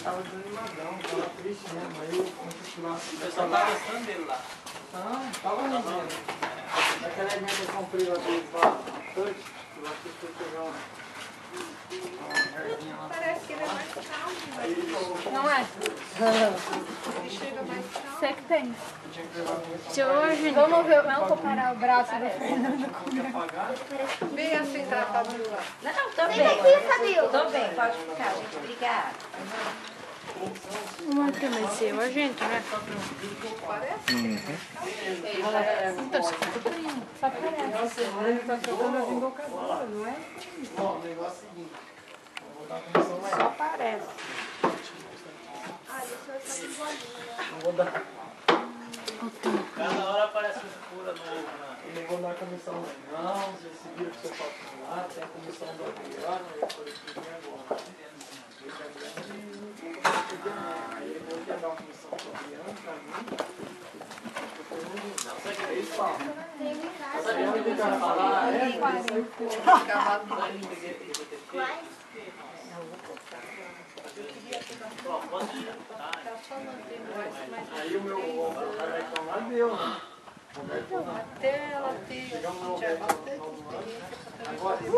tava desanimadão, tava triste mesmo. Aí eu comecei a lá. O pessoal tava gostando dele lá. Não, tava rendendo. Naquela evento que eu comprei lá deles lá, Touch, eu acho que foi pegar uma herdinha lá. Parece que ele é mais calmo. Aí ele falou, Não é? Ele chega mais calmo. Você que tem. eu tinha que levar a comissão. Se hoje, vamos ver, vamos comparar o braço do Fernando com o meu. Pagar. Bem assim, tratado lá. Não, tô bem. Tô bem, pode ficar, gente. Obrigada. Vamos aqui, mas seu agente, né? Só parece. Ele tá trocando a embocadura, não é? Ó, o negócio é o seguinte. Eu vou dar a comissão mais Só alta. parece. Não vou dar. Cada hora aparece um fura novo lá. Eu não vou dar comissão não, você se vira com o seu patrão lá, tem a comissão do Adriano, eu falei que tinha agora. Aí eu vou pegar a comissão do Adriano pra mim. Depois não sei eles falam. Sabe onde o cara falar? É, mas aí aí o meu Robertão lá deu, né? Até ela ter Chegamos no já Robertão bastante no novo ano. experiência para Agora, fazer.